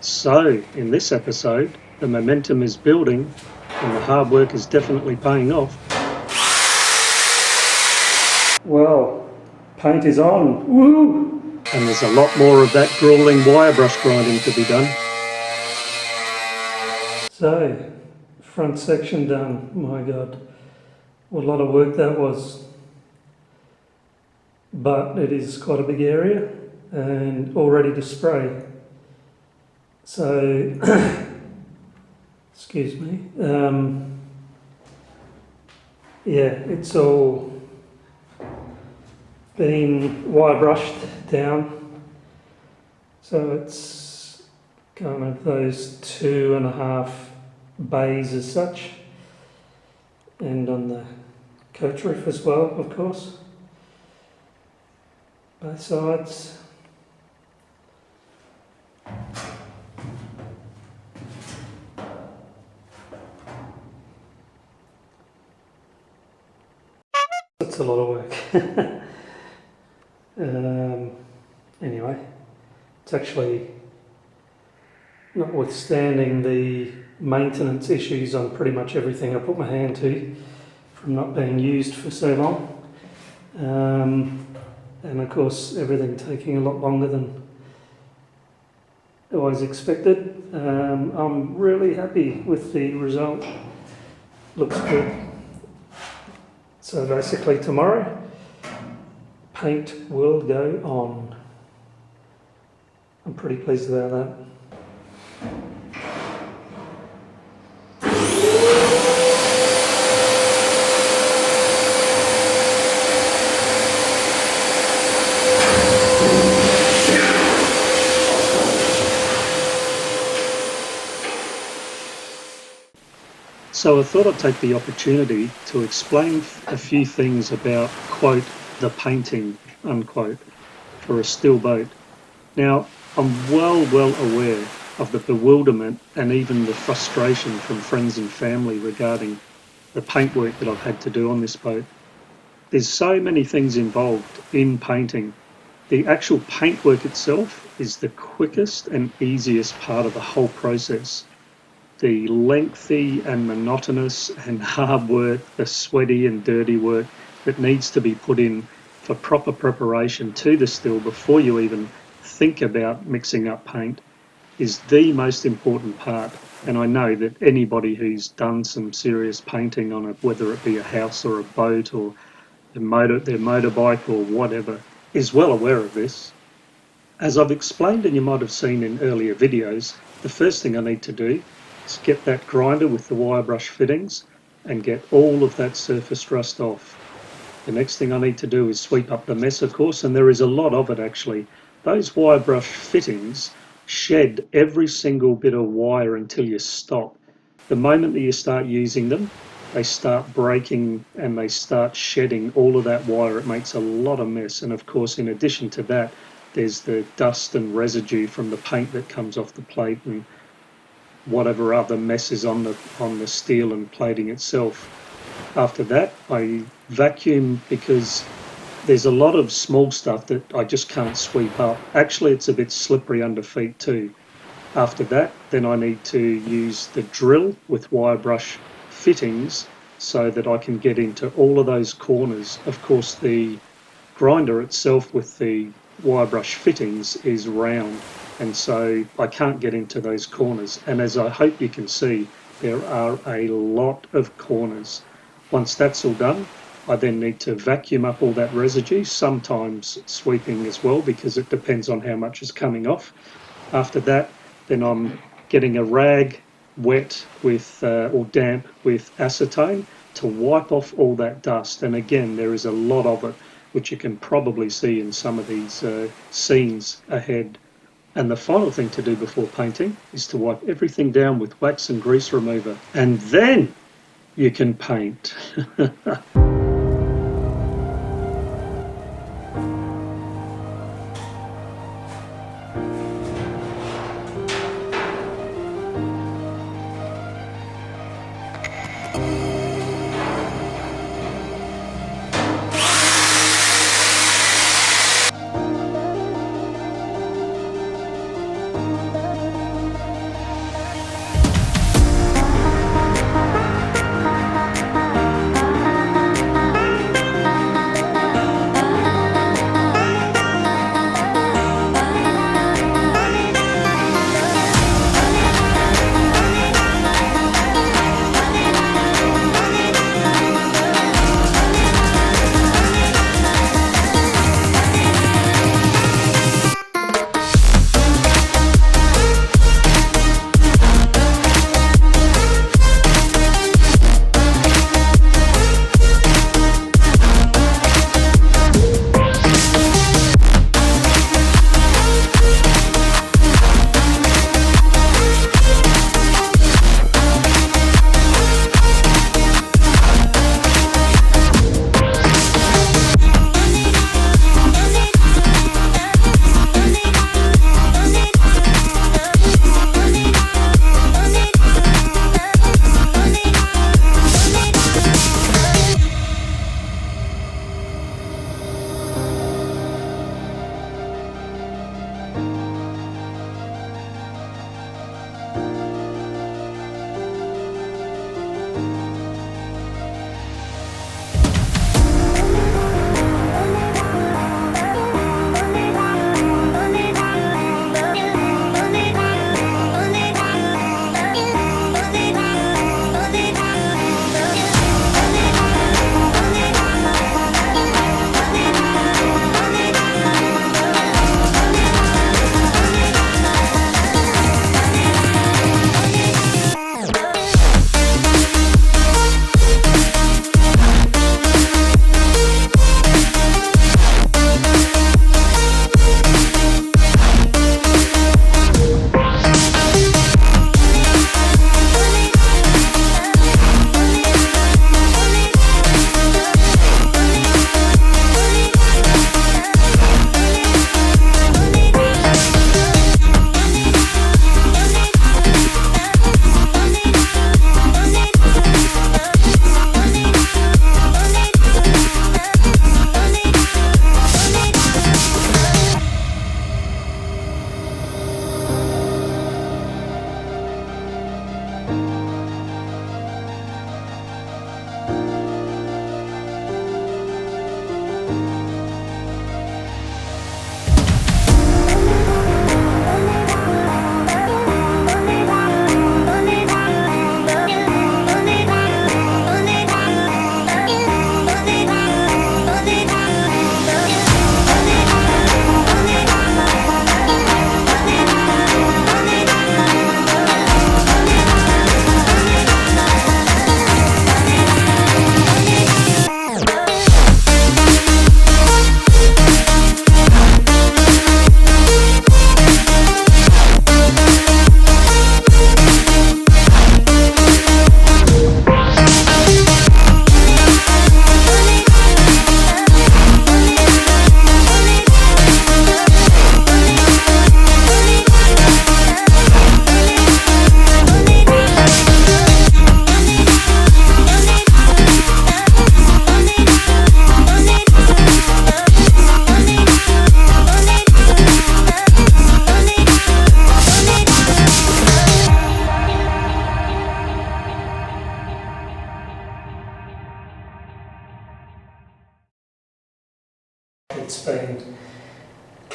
So, in this episode, the momentum is building and the hard work is definitely paying off. Well, paint is on. Woo! And there's a lot more of that grueling wire brush grinding to be done. So, front section done. My God, what a lot of work that was. But it is quite a big area and all ready to spray. So, excuse me. Yeah, it's all been wire brushed down. So it's kind of those 2.5 bays as such. And on the coach roof as well, of course. Both sides. That's a lot of work. Anyway, it's actually, notwithstanding the maintenance issues on pretty much everything I put my hand to from not being used for so long, and of course everything taking a lot longer than I was expected, I'm really happy with the result. Looks good. So basically tomorrow, paint will go on. I'm pretty pleased about that. So I thought I'd take the opportunity to explain a few things about, quote, the painting, unquote, for a still boat. Now, I'm well aware of the bewilderment and even the frustration from friends and family regarding the paintwork that I've had to do on this boat. There's so many things involved in painting. The actual paintwork itself is the quickest and easiest part of the whole process. The lengthy and monotonous and hard work, the sweaty and dirty work that needs to be put in for proper preparation to the still before you even think about mixing up paint is the most important part. And I know that anybody who's done some serious painting on it, whether it be a house or a boat or their motorbike or whatever, is well aware of this. As I've explained, and you might have seen in earlier videos, the first thing I need to do is get that grinder with the wire brush fittings and get all of that surface rust off. The next thing I need to do is sweep up the mess, of course, and there is a lot of it actually. Those wire brush fittings shed every single bit of wire until you stop. The moment that you start using them, they start breaking and they start shedding all of that wire. It makes a lot of mess, and of course, in addition to that, there's the dust and residue from the paint that comes off the plate and whatever other messes on the steel and plating itself. After that, I vacuum because there's a lot of small stuff that I just can't sweep up. Actually, it's a bit slippery under feet too. After that, then I need to use the drill with wire brush fittings so that I can get into all of those corners. Of course, the grinder itself with the wire brush fittings is round, and so I can't get into those corners. And as I hope you can see, there are a lot of corners. Once that's all done, I then need to vacuum up all that residue, sometimes sweeping as well, because it depends on how much is coming off. After that, then I'm getting a rag wet with or damp with acetone to wipe off all that dust. And again, there is a lot of it, which you can probably see in some of these scenes ahead. And the final thing to do before painting is to wipe everything down with wax and grease remover. And then you can paint.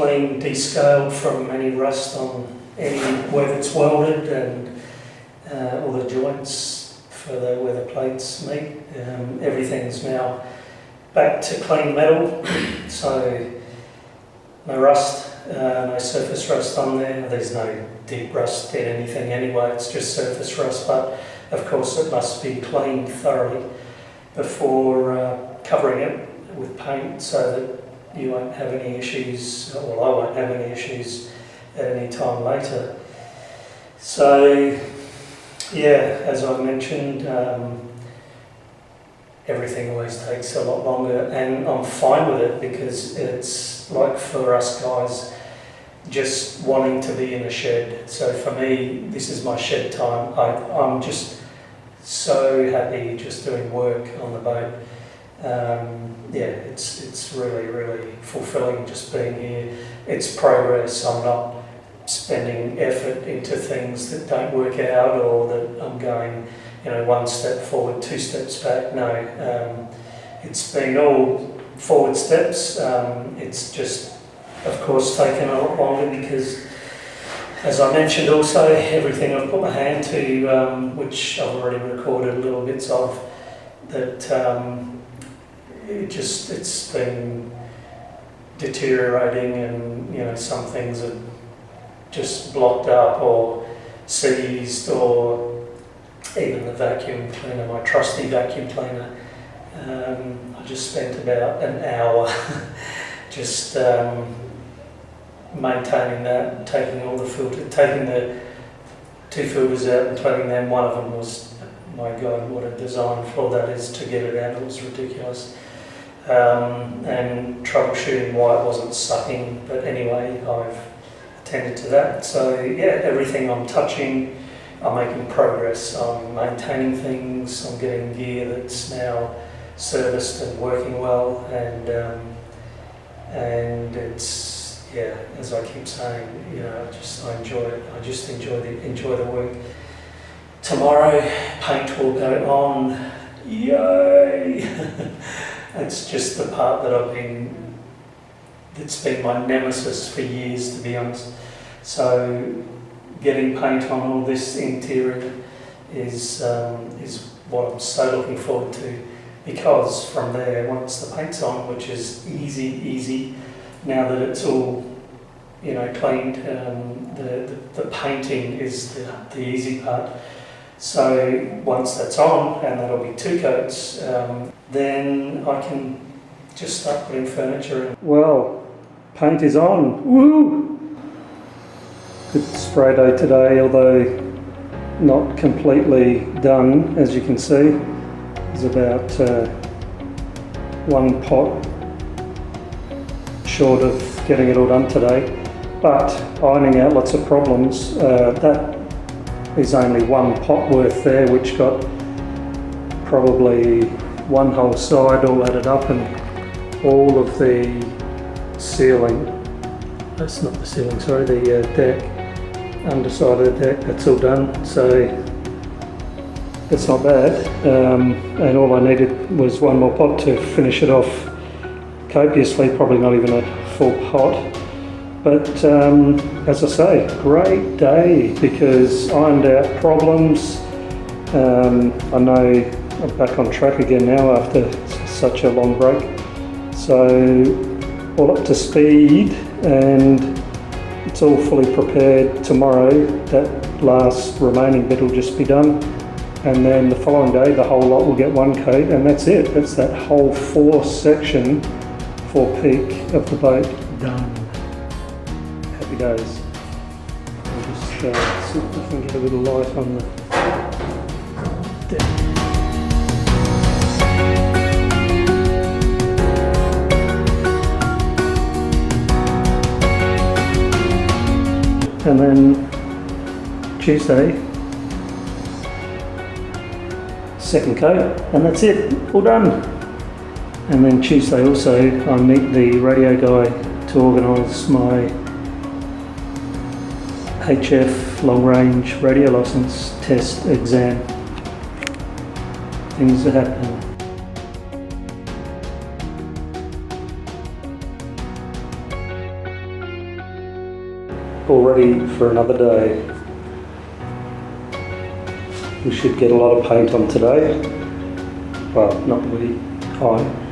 clean, descaled from any rust on any where it's welded, and all the joints for where the plates meet. Everything's now back to clean metal, so no rust, no surface rust on there. There's no deep rust in anything anyway, it's just surface rust, but of course it must be cleaned thoroughly before covering it with paint so that you won't have any issues, or I won't have any issues at any time later. So yeah, as I mentioned, everything always takes a lot longer, and I'm fine with it because it's like for us guys just wanting to be in a shed. So for me, this is my shed time. I'm just so happy just doing work on the boat. Yeah, it's really, really fulfilling just being here. It's progress. I'm not spending effort into things that don't work out, or that I'm going, one step forward, two steps back. No, it's been all forward steps. It's just, of course, taken a lot longer because, as I mentioned also, everything I've put my hand to, which I've already recorded little bits of, that it's been deteriorating, and some things are just blocked up or seized, or even the vacuum cleaner, my trusty vacuum cleaner. I just spent about an hour just maintaining that, taking all the filter, taking the two filters out and plugging them. One of them was, my God, what a design flaw that is to get it out. It was ridiculous. And troubleshooting why it wasn't sucking, but anyway, I've attended to that. So yeah, everything I'm touching, I'm making progress. I'm maintaining things. I'm getting gear that's now serviced and working well, and it's, yeah, as I keep saying, I enjoy it. I just enjoy the work. Tomorrow, paint will go on. Yay! It's just the part that it's been my nemesis for years, to be honest. So getting paint on all this interior is what I'm so looking forward to, because from there, once the paint's on, which is easy, now that it's all cleaned, the painting is the easy part. So once that's on, and that'll be 2 coats, then I can just start putting furniture in. Well, paint is on. Woo! Good spray day today, although not completely done, as you can see. There's about 1 pot short of getting it all done today, but ironing out lots of problems. That is only 1 pot worth there, which got probably 1 whole side all added up, and all of the ceiling, that's not the ceiling, sorry, the deck, underside of the deck, that's all done, so that's not bad. And all I needed was 1 more pot to finish it off copiously, probably not even a full pot. But as I say, great day, because ironed out problems. I know I'm back on track again now after such a long break. So all up to speed, and it's all fully prepared. Tomorrow that last remaining bit will just be done, and then the following day the whole lot will get 1 coat, and that's it. That's that whole 4 section, 4 peak of the boat done. Happy days. I'll just see if I can get a little light on the deck. And then Tuesday, 2nd coat, and that's it, all done. And then Tuesday also I meet the radio guy to organise my HF long range radio licence test exam. Things are happening. all ready for another day. We should get a lot of paint on today. Well, not we, I.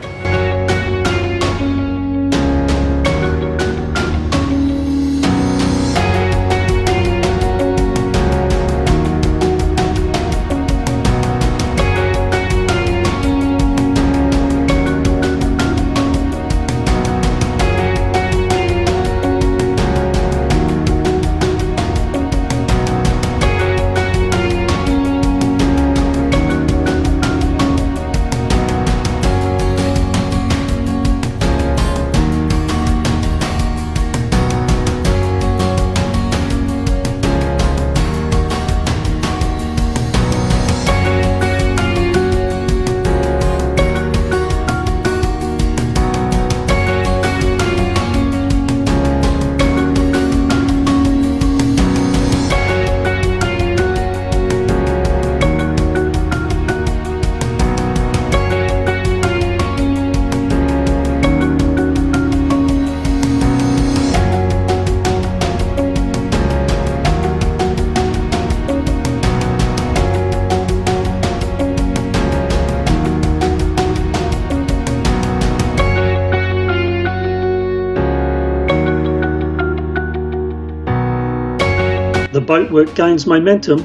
The boatwork gains momentum.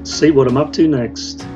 See what I'm up to next.